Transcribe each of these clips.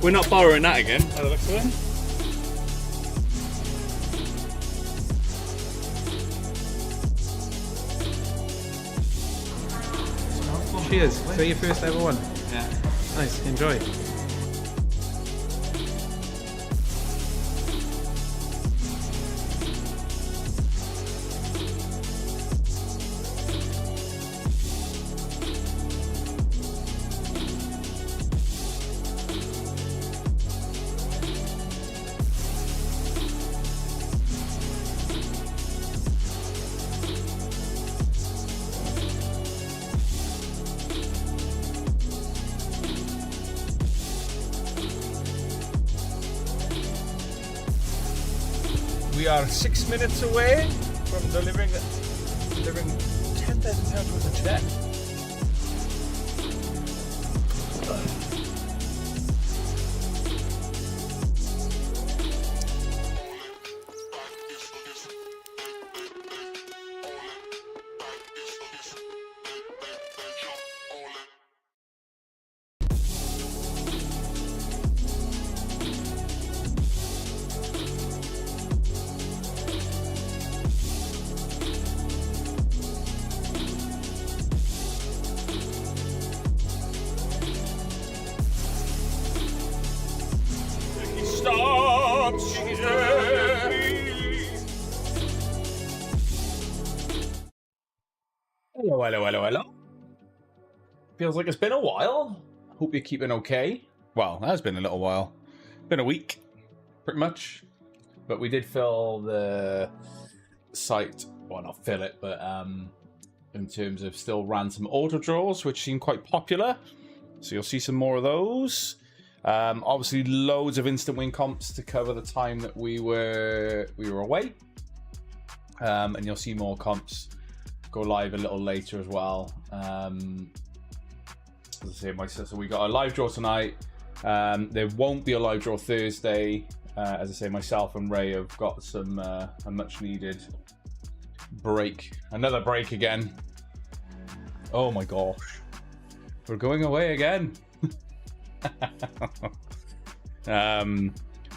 We're not borrowing that again, by the looks of it. Cheers. So your first ever one? Yeah. Nice. Enjoy. We are 6 minutes away from delivering £10,000 worth of check. Hello. Feels like it's been a while. Hope you're keeping okay. Well, it has been a little while. Been a week, pretty much. But we did fill the site, well, not fill it, but in terms of still ran some auto draws, which seem quite popular. So you'll see some more of those. Obviously, loads of instant win comps to cover the time that we were away. And you'll see more comps go live a little later as well. As I say, so we got a live draw tonight. There won't be a live draw Thursday. As I say, myself and Ray have got some a much needed break. Another break again. Oh my gosh. We're going away again. But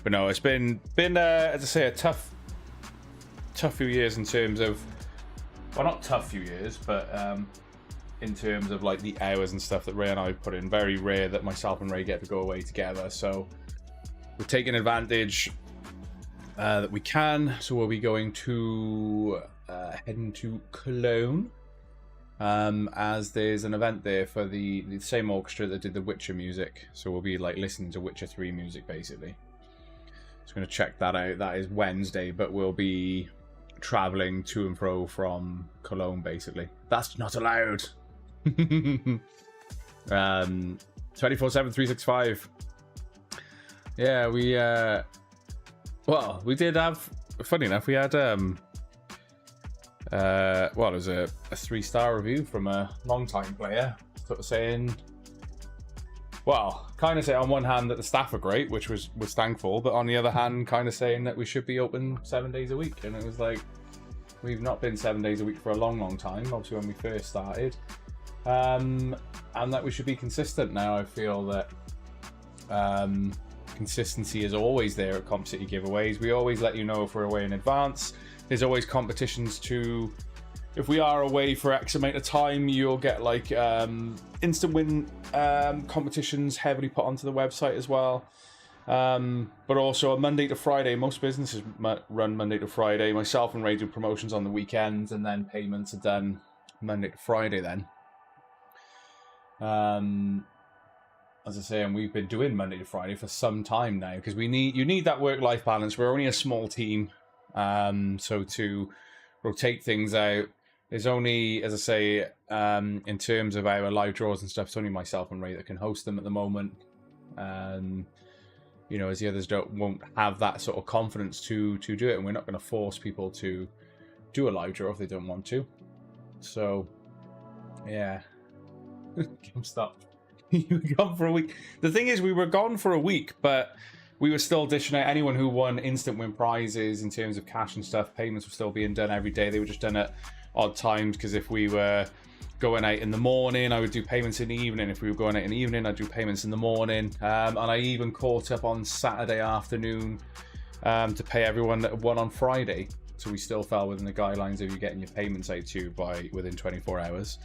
no, it's been as I say, a tough few years in terms of, well, not tough few years, but in terms of like the hours and stuff that Ray and I put in. Very rare that myself and Ray get to go away together, so we're taking advantage that we can. So we'll be going to heading to Cologne, as there's an event there for the same orchestra that did the Witcher music. So we'll be like listening to Witcher 3 music basically. So I'm going to check that out. That is Wednesday, but we'll be traveling to and fro from Cologne basically. That's not allowed. 24/7 365. Yeah, we did have, funny enough, we had well, it was a 3-star review from a long-time player, sort of saying, well, kind of say on one hand that the staff are great, which was thankful, but on the other hand, kind of saying that we should be open 7 days a week. And it was like, we've not been 7 days a week for a long time, obviously when we first started, and that we should be consistent now. I feel that consistency is always there at Comp City giveaways. We always let you know if we're away in advance. There's always competitions to, if we are away for X amount of time, you'll get like instant win competitions heavily put onto the website as well. But also a Monday to Friday. Most businesses run Monday to Friday. Myself and Ray do promotions on the weekends, and then payments are done Monday to Friday then. As I say, and we've been doing Monday to Friday for some time now, because you need that work-life balance. We're only a small team, so to rotate things out, there's only, as I say, in terms of our live draws and stuff, it's only myself and Ray that can host them at the moment. You know, as the others won't have that sort of confidence to do it, and we're not going to force people to do a live draw if they don't want to. So, yeah. Stop. You were gone for a week. The thing is, we were gone for a week, but we were still dishing out anyone who won instant win prizes in terms of cash and stuff. Payments were still being done every day. They were just done at odd times, because if we were going out in the morning, I would do payments in the evening. If we were going out in the evening, I'd do payments in the morning. And I even caught up on Saturday afternoon to pay everyone that won on Friday. So we still fell within the guidelines of you getting your payments out to you by within 24 hours.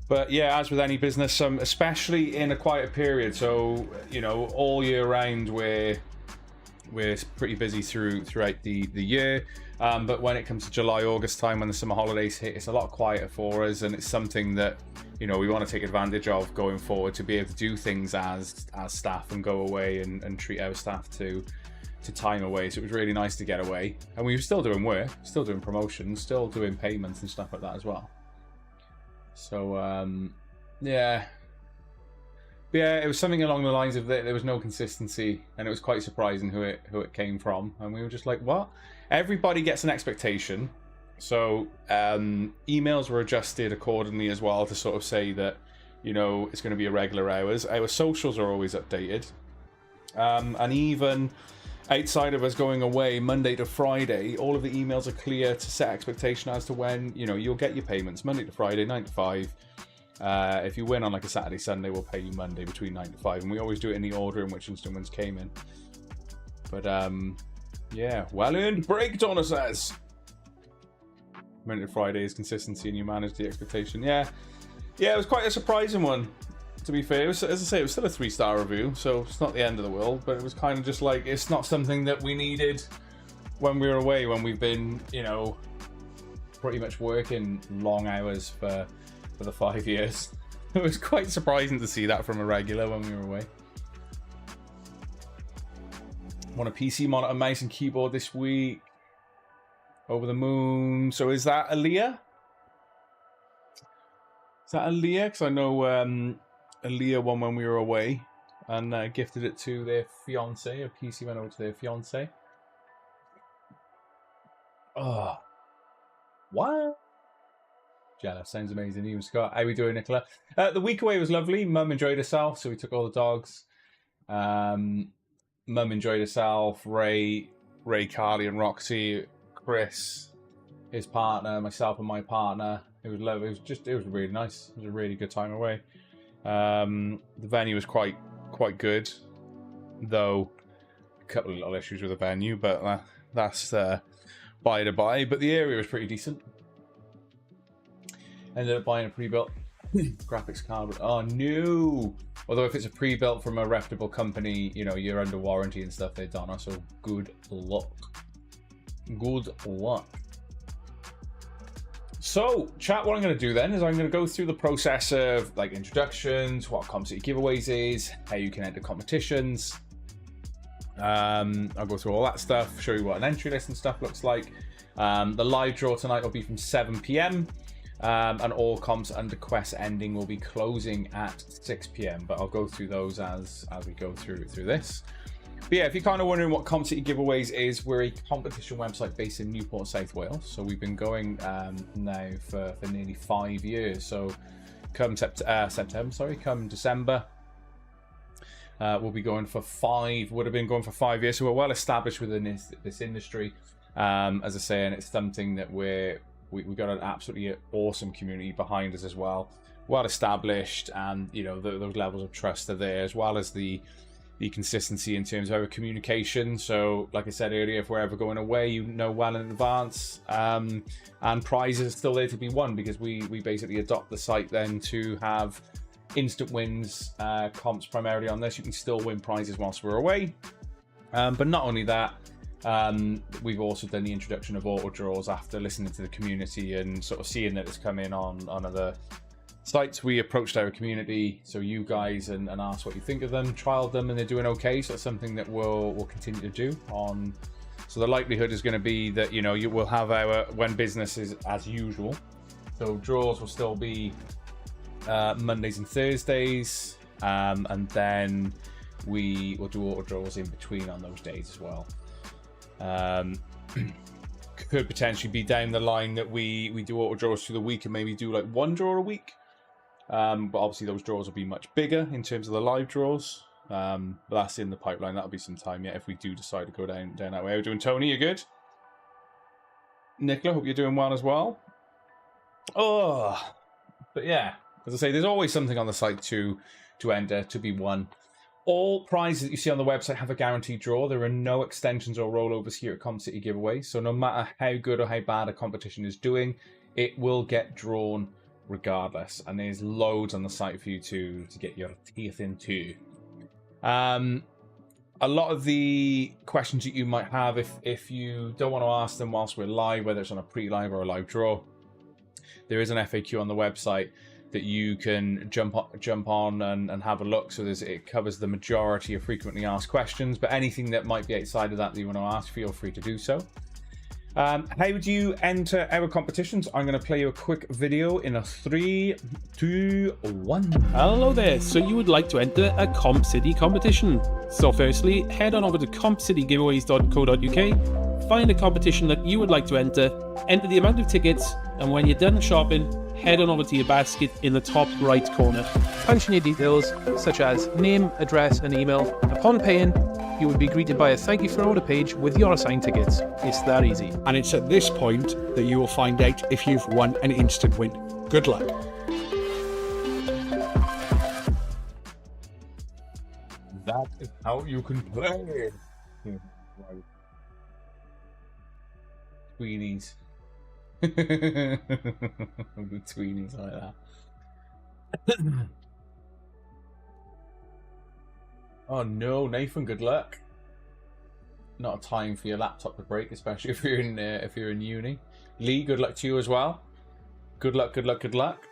But yeah, as with any business, especially in a quiet period, so you know, all year round we're pretty busy throughout the year. But when it comes to July, August time, when the summer holidays hit, it's a lot quieter for us, and it's something that, you know, we want to take advantage of going forward, to be able to do things as staff and go away and treat our staff to time away. So it was really nice to get away, and we were still doing work, still doing promotions, still doing payments and stuff like that as well. So yeah, it was something along the lines of that there was no consistency, and it was quite surprising who it came from, and we were just like, what? Everybody gets an expectation, so emails were adjusted accordingly as well to sort of say that, you know, it's going to be irregular hours. Our socials are always updated, and even outside of us going away Monday to Friday, all of the emails are clear to set expectation as to when, you know, you'll get your payments Monday to Friday, 9 to 5. If you win on like a Saturday, Sunday, we'll pay you Monday between 9 to 5, and we always do it in the order in which installments came in. But yeah, well-earned break, Donna says. Monday to Friday is consistency, and you manage the expectation. Yeah, it was quite a surprising one, to be fair. It was, as I say, it was still a 3-star review, so it's not the end of the world, but it was kind of just like, it's not something that we needed when we were away, when we've been, you know, pretty much working long hours for the 5 years. It was quite surprising to see that from a regular when we were away. Want a PC monitor, mouse and keyboard this week. Over the moon. So is that Aaliyah? Is that Aaliyah? Because I know Aaliyah won when we were away and gifted it to their fiance. A PC went over to their fiance. Oh, what? Jealous. Sounds amazing. Even Scott. How we doing, Nicola? The week away was lovely. Mum enjoyed herself, so we took all the dogs. Mum enjoyed herself. Ray, Carly, and Roxy. Chris, his partner, myself, and my partner. It was lovely. It was really nice. It was a really good time away. The venue was quite good, though a couple of little issues with the venue, but that's by the by. But the area was pretty decent. Ended up buying a pre-built graphics card. Oh no! Although if it's a pre-built from a reputable company, you know, you're under warranty and stuff, they're done. So good luck. Good luck. So, chat, what I'm going to do then is I'm going to go through the process of like introductions, what Comp City giveaways is, how you can enter competitions. I'll go through all that stuff, show you what an entry list and stuff looks like. The live draw tonight will be from 7 PM. And all comps under quest ending will be closing at 6 PM. But I'll go through those as we go through this. But yeah, if you're kind of wondering what Comp City Giveaways is, we're a competition website based in Newport, South Wales. So we've been going now for nearly 5 years. So come come December, we'll be going for 5. Would have been going for 5 years. So we're well established within this industry. As I say, and it's something that we got an absolutely awesome community behind us as well. Well established, and you know those levels of trust are there, as well as the consistency in terms of our communication. So like I said earlier, if we're ever going away, you know well in advance, and prizes are still there to be won, because we basically adopt the site then to have instant wins, comps primarily on this. You can still win prizes whilst we're away, but not only that, we've also done the introduction of auto draws after listening to the community and sort of seeing that it's come in on other sites. We approached our community, so you guys, and asked what you think of them, trialed them, and they're doing okay. So it's something that we'll continue to do on. So the likelihood is going to be that, you know, you will have our when business is as usual. So draws will still be Mondays and Thursdays, and then we will do auto draws in between on those days as well. Could potentially be down the line that we do auto draws through the week and maybe do like 1 draw a week. But obviously those draws will be much bigger in terms of the live draws. But that's in the pipeline. That'll be some time yet if we do decide to go down that way. How are you doing, Tony? You good? Nicola, hope you're doing well as well. Oh, But yeah, as I say, there's always something on the site to enter, to be won. All prizes that you see on the website have a guaranteed draw. There are no extensions or rollovers here at Comp City Giveaway. So no matter how good or how bad a competition is doing, it will get drawn regardless. And there's loads on the site for you to get your teeth into. A lot of the questions that you might have, if you don't want to ask them whilst we're live, whether it's on a pre-live or a live draw, there is an FAQ on the website that you can jump on and have a look. So it covers the majority of frequently asked questions, but anything that might be outside of that you want to ask, feel free to do so. How would you enter our competitions? I'm going to play you a quick video in a 3, 2, 1. Hello there, so you would like to enter a Comp City competition. So firstly, head on over to compcitygiveaways.co.uk, find a competition that you would like to enter the amount of tickets, and when you're done shopping, head on over to your basket in the top right corner. Punch in your details, such as name, address and email. Upon paying, you would be greeted by a thank you for order page with your assigned tickets. It's that easy. And it's at this point that you will find out if you've won an instant win. Good luck. That is how you can play. Tweenies. The tweenies like that. Oh no, Nathan, good luck. Not a time for your laptop to break, especially if you're in uni. Lee, good luck to you as well. Good luck, good luck, good luck.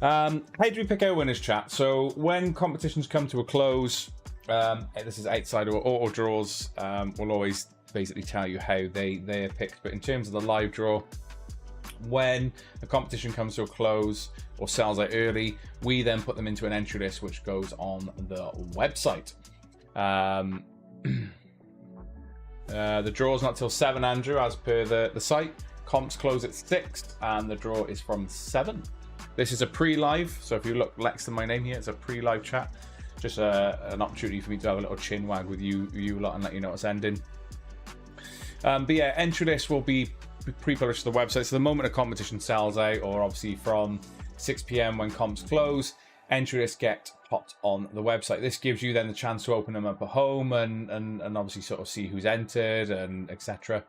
How do we pick our winners, chat? So when competitions come to a close, this is outside of auto draws, we'll always basically tell you how they are picked. But in terms of the live draw, when a competition comes to a close or sells out early, we then put them into an entry list which goes on the website. The draw is not till 7, Andrew, as per the site. Comps close at 6 and the draw is from 7. This is a pre-live, so if you look next to my name here, it's a pre-live chat. Just an opportunity for me to have a little chin wag with you lot and let you know it's ending. But yeah, entry list will be pre-published to the website. So the moment a competition sells out, or obviously from 6 PM when comps close, entry lists get popped on the website. This gives you then the chance to open them up at home and obviously sort of see who's entered and etc.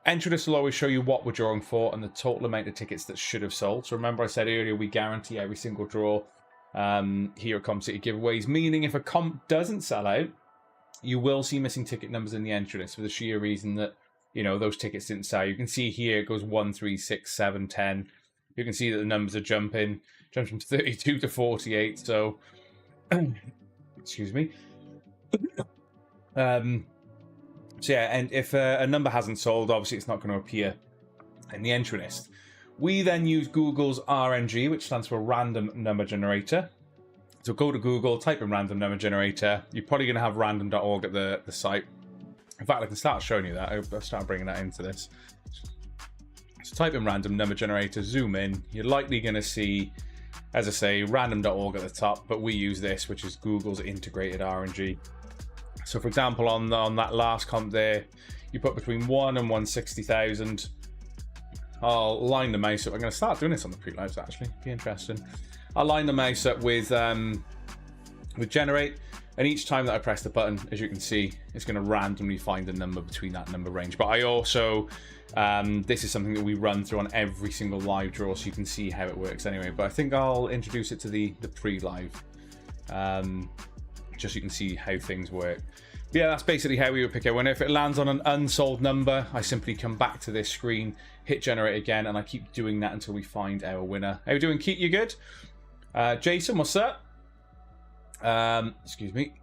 Entry lists will always show you what we're drawing for and the total amount of tickets that should have sold. So remember I said earlier, we guarantee every single draw here at Comp City Giveaways, meaning if a comp doesn't sell out, you will see missing ticket numbers in the entry list for the sheer reason that, you know, those tickets didn't sell. You can see here it goes 1, 3, 6, 7, 10. You can see that the numbers are jumping. Jumps from 32 to 48. So, excuse me. So yeah, and if a number hasn't sold, obviously it's not going to appear in the entry list. We then use Google's RNG, which stands for Random Number Generator. So go to Google, type in Random Number Generator. You're probably going to have random.org at the site. In fact, I can start showing you that. I'll start bringing that into this. So type in Random Number Generator, zoom in. You're likely going to see, as I say, random.org at the top, but we use this, which is Google's integrated RNG. So for example, on that last comp there, you put between 1 and 160,000. I'll line the mouse up. I'm going to start doing this on the pre-lives, actually. Be interesting. I'll line the mouse up with generate, and each time that I press the button, as you can see, it's going to randomly find a number between that number range. But I also, this is something that we run through on every single live draw, so you can see how it works anyway. But I think I'll introduce it to the pre-live, just so you can see how things work. But yeah, that's basically how we would pick a winner. If it lands on an unsold number, I simply come back to this screen, hit generate again, and I keep doing that until we find our winner. How you doing, Keith? You good? Jason, what's up? Excuse me.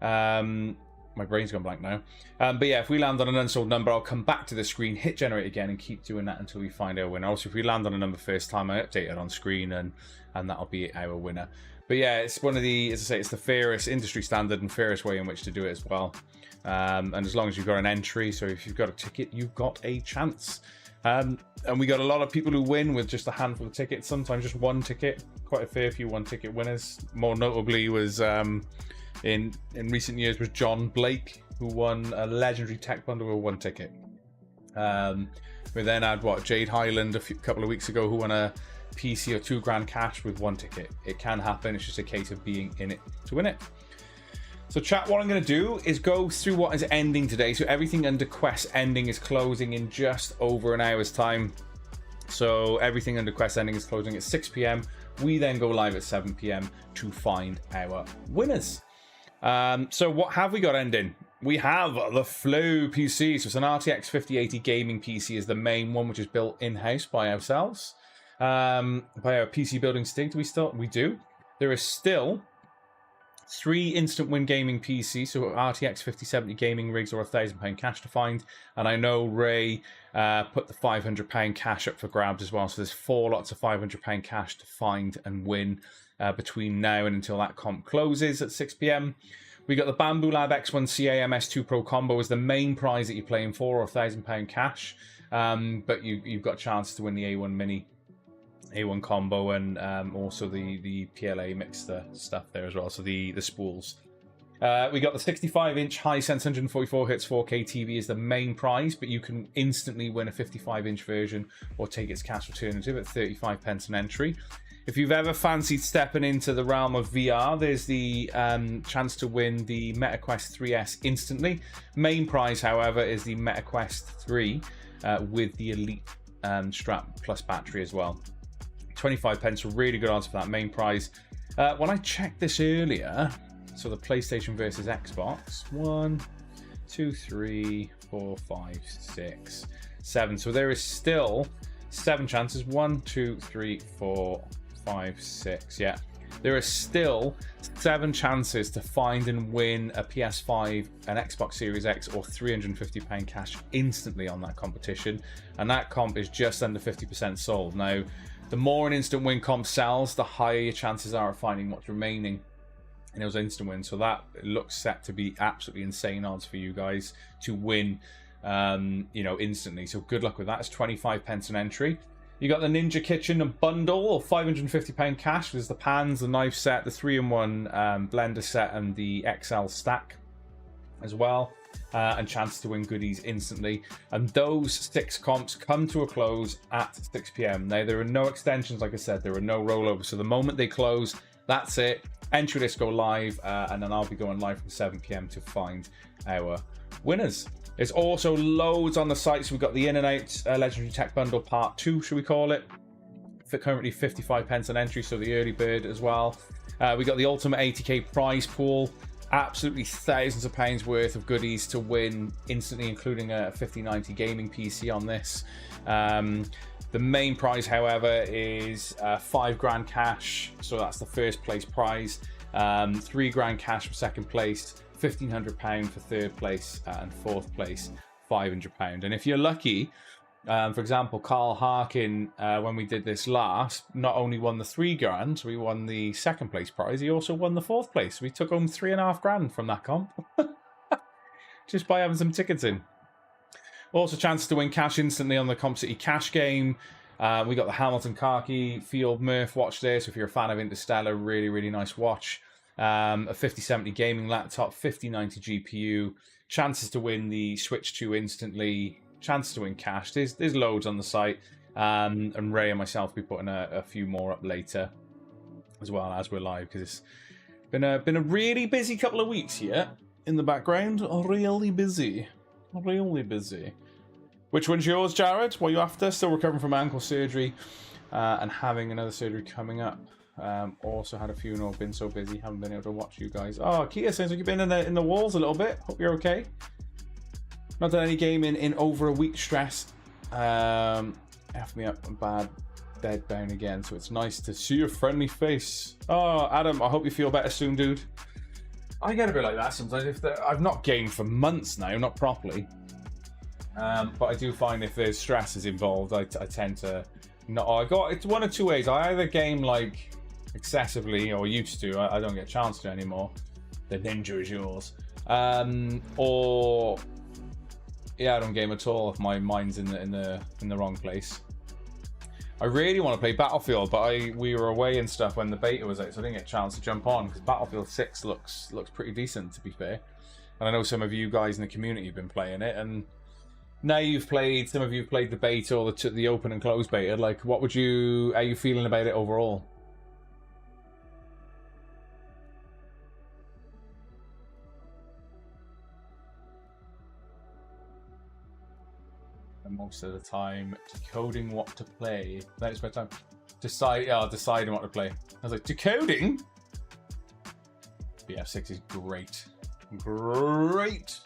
My brain's gone blank now. But yeah, if we land on an unsold number, I'll come back to the screen, hit generate again, and keep doing that until we find our winner. Also, if we land on a number first time, I update it on screen, and that'll be our winner. But yeah, it's one of the, as I say, it's the fairest industry standard and fairest way in which to do it as well. And as long as you've got an entry, so if you've got a ticket, you've got a chance. And we got a lot of people who win with just a handful of tickets, sometimes just one ticket. Quite a fair few one-ticket winners. More notably was, in recent years, was John Blake, who won a legendary tech bundle with one ticket. We then had Jade Highland couple of weeks ago, who won a PC or £2 cash with 1 ticket. It can happen. It's just a case of being in it to win it. So chat, what I'm going to do is go through what is ending today. So everything under quest ending is closing in just over an hour's time. So everything under quest ending is closing at 6 p.m. We then go live at 7 p.m. to find our winners. So what have we got ending? We have the Flow PC. So it's an RTX 5080 gaming PC is the main one, which is built in-house by ourselves. By our PC building stick. We do. There is still 3 instant win gaming PCs, so RTX 5070 gaming rigs or £1,000 cash to find. And I know Ray put the £500 cash up for grabs as well. So there's 4 lots of £500 cash to find and win between now and until that comp closes at 6 p.m. We got the Bamboo Lab X1 CAMS2 Pro combo as the main prize that you're playing for, or £1,000 cash. But you've got a chance to win the A1 Mini, A1 combo, and also the PLA mixer stuff there as well, so the spools. We got the 65-inch Hisense 144Hz 4K TV as the main prize, but you can instantly win a 55-inch version or take its cash alternative at 35p an entry. If you've ever fancied stepping into the realm of VR, there's the chance to win the MetaQuest 3S instantly. Main prize, however, is the MetaQuest 3 with the Elite strap plus battery as well. 25p, a really good answer for that main prize. When I checked this earlier, so the PlayStation versus Xbox, 1, 2, 3, 4, 5, 6, 7. So there is still 7 chances. 1, 2, 3, 4, 5, 6. Yeah, there are still 7 chances to find and win a PS5, an Xbox Series X, or £350 cash instantly on that competition. And that comp is just under 50% sold. Now, the more an instant win comp sells, the higher your chances are of finding what's remaining in those instant wins. So that looks set to be absolutely insane odds for you guys to win, instantly. So good luck with that. It's 25p an entry. You got the Ninja Kitchen and bundle, or £550 cash. There's the pans, the knife set, the 3-in-1 blender set, and the XL stack as well. And chance to win goodies instantly. And those 6 comps come to a close at 6 p.m. Now, there are no extensions, like I said, there are no rollovers. So the moment they close, that's it. Entry list go live, and then I'll be going live from 7 p.m. to find our winners. There's also loads on the site. So we've got the In and Out Legendary Tech Bundle Part 2, should we call it? For currently 55p an entry, so the early bird as well. We got the Ultimate 80k prize pool. Absolutely thousands of pounds worth of goodies to win instantly, including a 5090 gaming PC on this. The main prize, however, is £5 cash, so that's the first place prize. £3 cash for second place, £1,500 for third place, and fourth place £500. And if you're lucky, for example, Carl Harkin, when we did this last, not only won the £3, so we won the second place prize, he also won the fourth place. We took home £3.5 from that comp just by having some tickets in. Also, chance to win cash instantly on the Comp City cash game. We got the Hamilton Khaki Field Murph watch there, so if you're a fan of Interstellar, really, really nice watch. A 5070 gaming laptop, 5090 GPU. Chances to win the Switch 2 instantly. Chance to win cash. There's loads on the site, and Ray and myself will be putting a few more up later as well as we're live, because it's been a really busy couple of weeks here in the background. Really busy. Which one's yours, Jared? What are you after? Still recovering from ankle surgery and having another surgery coming up. Also had a funeral, been so busy, haven't been able to watch you guys. Oh, Kia, sounds like you've been in the walls a little bit. Hope you're okay. Not done any gaming in over a week. Stress. F me up, I'm bad. Dead down again, so it's nice to see your friendly face. Oh, Adam, I hope you feel better soon, dude. I get a bit like that sometimes. I've not gamed for months now, not properly. But I do find if there's stresses involved, I tend to not. It's one of two ways. I either game like excessively, or used to. I don't get a chance to anymore. The ninja is yours. Or yeah, I don't game at all if my mind's in the wrong place. I really want to play Battlefield, but we were away and stuff when the beta was out, so I didn't get a chance to jump on, because Battlefield 6 looks pretty decent, to be fair. And I know some of you guys in the community have been playing it, and now you've played, some of you have played the beta or the open and close beta, like how are you feeling about it overall? And most of the time, decoding what to play. That's my time. Deciding what to play. I was like, decoding? BF6 is great. Great!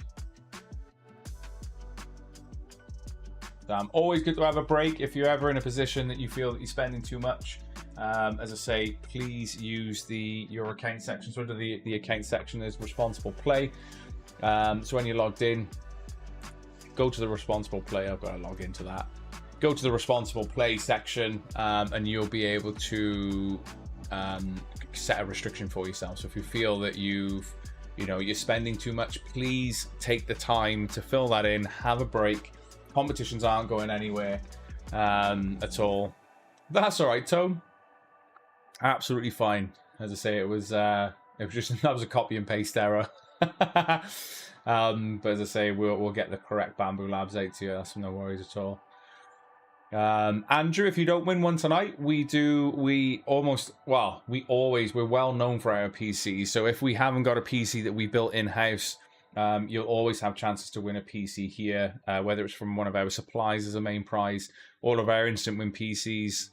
Always good to have a break if you're ever in a position that you feel that you're spending too much. As I say, please use your account section. So under the account section is responsible play. So when you're logged in, go to the responsible play. I've got to log into that. Go to the responsible play section, and you'll be able to set a restriction for yourself. So if you feel that you're spending too much, please take the time to fill that in. Have a break. Competitions aren't going anywhere at all. That's all right, Tone. Absolutely fine. As I say, it was just that was a copy and paste error. But as I say, we'll get the correct Bambu Labs out to you. That's no worries at all. Andrew, if you don't win one tonight, we're well known for our PCs. So if we haven't got a PC that we built in-house, you'll always have chances to win a PC here, whether it's from one of our supplies as a main prize. All of our instant win PCs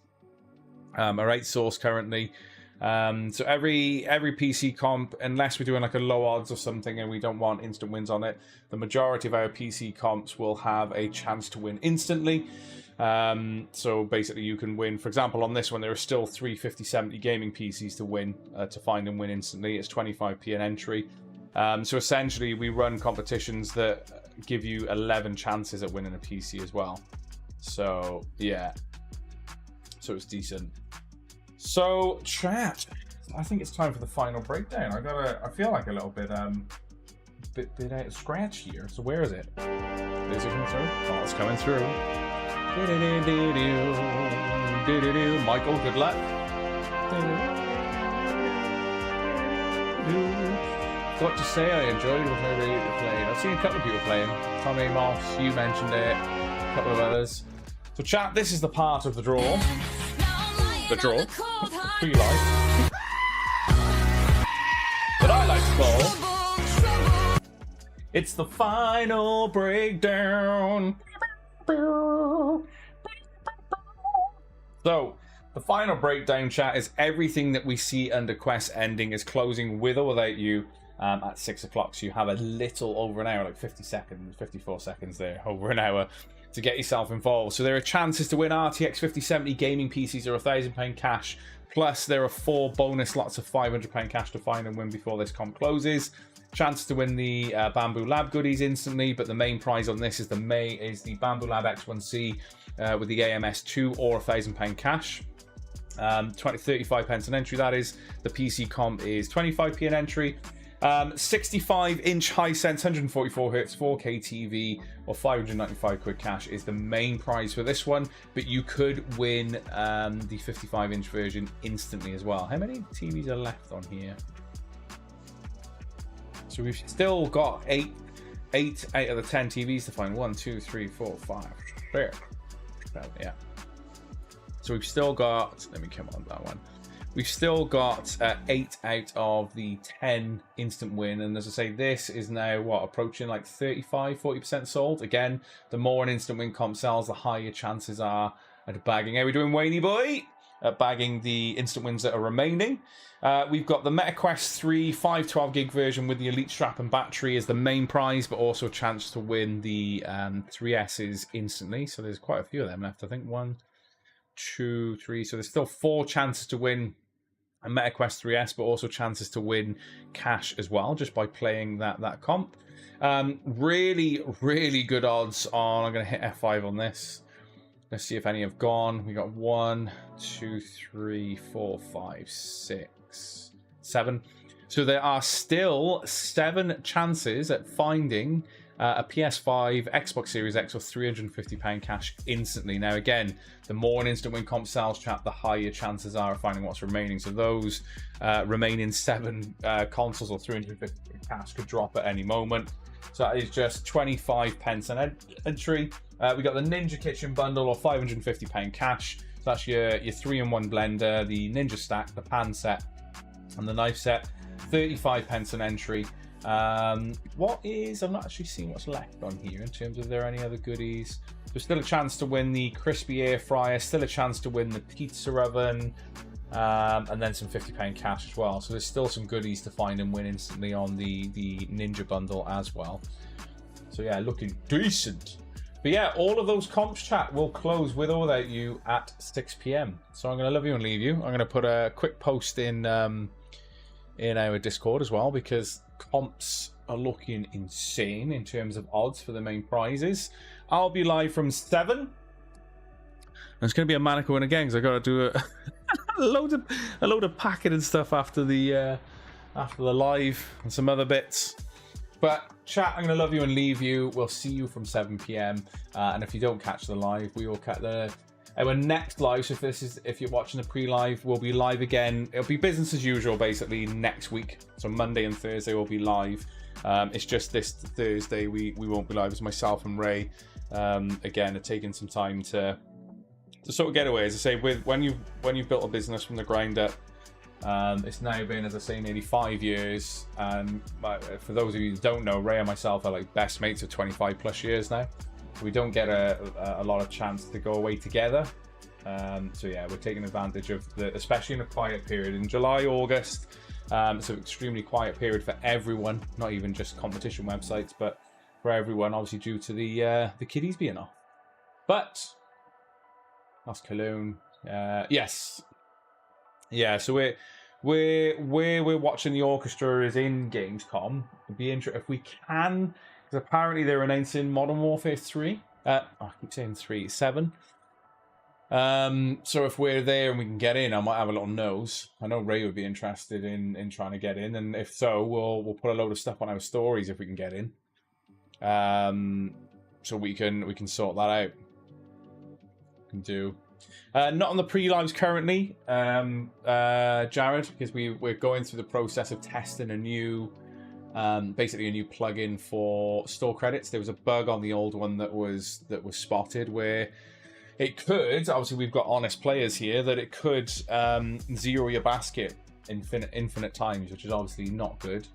are outsourced currently. So every PC comp, unless we're doing like a low odds or something and we don't want instant wins on it, the majority of our PC comps will have a chance to win instantly. So basically you can win, for example, on this one, there are still 3 5070 gaming PCs to win, to find and win instantly. It's 25p an entry. So essentially we run competitions that give you 11 chances at winning a PC as well. So yeah, so it's decent. So chat, I think it's time for the final breakdown. I feel like a little bit bit out of scratch here. So where is it? Is it coming through? Oh, it's coming through. Michael, good luck. Got to say I enjoyed what I really played. I've seen a couple of people playing. Tommy Moss, you mentioned it. A couple of others. So chat, this is the part of the draw. The draw. Who you like? That I like to call. It's the final breakdown. So, the final breakdown, chat, is everything that we see under quest ending is closing with or without you at 6 o'clock. So you have a little over an hour, like 50 seconds, 54 seconds there, over an hour to get yourself involved. So there are chances to win RTX 5070 gaming PCs or £1,000 cash. Plus, there are 4 bonus lots of £500 cash to find and win before this comp closes. Chance to win the Bambu Lab goodies instantly, but the main prize on this is the Bambu Lab X1C with the AMS2 or £1,000 cash. 35 pence an entry, that is. The PC comp is 25p an entry. 65-inch Hisense 144Hz 4K TV or 595 quid cash is the main prize for this one, but you could win the 55-inch version instantly as well. How many TVs are left on here? So we've still got 8 out of the 10 TVs to find. 1, 2, 3, 4, 5, 6, 7, yeah. So we've still got, let me come on that one. We've still got 8 out of the 10 instant win. And as I say, this is now, approaching like 35-40% sold. Again, the more an instant win comp sells, the higher chances are at bagging. How are we doing, Wayne boy? At bagging the instant wins that are remaining. We've got the MetaQuest 3 512 gig version with the Elite strap and battery as the main prize, but also a chance to win the 3Ss instantly. So there's quite a few of them left. I think 1, 2, 3. So there's still 4 chances to win a MetaQuest 3S, but also chances to win cash as well, just by playing that comp. Really, really good odds on. I'm going to hit F5 on this. Let's see if any have gone. We got 1, 2, 3, 4, 5, 6, 7. So there are still 7 chances at finding a PS5, Xbox Series X, or £350 cash instantly. Now, again, the more an instant win comp sells, chat, the higher chances are of finding what's remaining. So those remaining 7 consoles or £350 cash could drop at any moment. So that is just 25 pence an entry. We got the Ninja Kitchen bundle or £550 cash. So that's your 3-in-1 blender, the Ninja stack, the pan set, and the knife set. 35 pence an entry. I'm not actually seeing what's left on here in terms of there any other goodies. There's still a chance to win the crispy air fryer, still a chance to win the pizza oven, and then some £50 cash as well. So there's still some goodies to find and win instantly on the Ninja bundle as well. So yeah, looking decent. But yeah, all of those comps, chat, will close with or without you at 6 p.m. So I'm going to love you and leave you. I'm going to put a quick post in our Discord as well, because comps are looking insane in terms of odds for the main prizes. I'll be live from 7. And it's going to be a manic win again, because I've got to do a load of packing and stuff after the live and some other bits. But chat, I'm going to love you and leave you. We'll see you from 7 p.m. And if you don't catch the live, we will catch our next live. So if you're watching the pre-live, we'll be live again. It'll be business as usual basically next week. So Monday and Thursday we'll be live. It's just this Thursday we won't be live. It's myself and Ray. Again, are taking some time to sort of get away. As I say, when you've built a business from the ground up, it's now been, as I say, nearly 5 years. And for those of you who don't know, Ray and myself are like best mates for 25 plus years now. We don't get a lot of chance to go away together. So yeah, we're taking advantage of especially in a quiet period in July, August. It's an extremely quiet period for everyone, not even just competition websites, but for everyone, obviously due to the kiddies being off. But that's Cologne. Yes. Yeah, so we're watching the orchestra is in Gamescom. It'd be interesting if we can, because apparently they're announcing Modern Warfare 3. I keep saying 3, 7. So if we're there and we can get in, I might have a little nose. I know Ray would be interested in trying to get in, and if so, we'll put a load of stuff on our stories if we can get in. So we can sort that out. Can do. Not on the pre-lives currently, Jared, because we're going through the process of testing a new, basically a new plugin for store credits. There was a bug on the old one that was spotted where it could, obviously we've got honest players here, that it could zero your basket infinite times, which is obviously not good.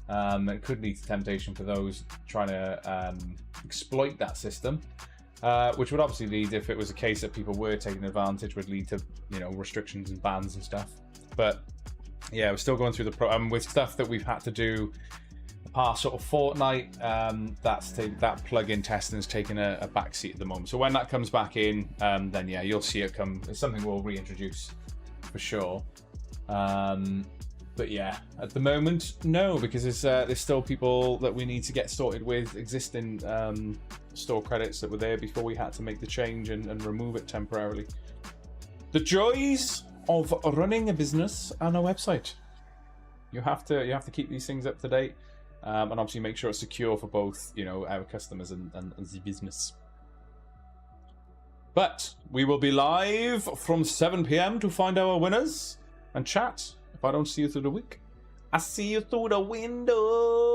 It could lead to temptation for those trying to exploit that system. Which would obviously lead, if it was a case that people were taking advantage, would lead to, restrictions and bans and stuff. But yeah, we're still going through the with stuff that we've had to do the past sort of fortnight. That plug-in testing is taking a backseat at the moment. So when that comes back in, then yeah, you'll see it come. It's something we'll reintroduce for sure. But yeah, at the moment, no, because there's still people that we need to get sorted with existing store credits that were there before we had to make the change and remove it temporarily. The joys of running a business and a website. You have to keep these things up to date, and obviously make sure it's secure for both our customers and the business. But we will be live from 7 p.m. to find our winners. and chat. If I don't see you through the week, I see you through the window.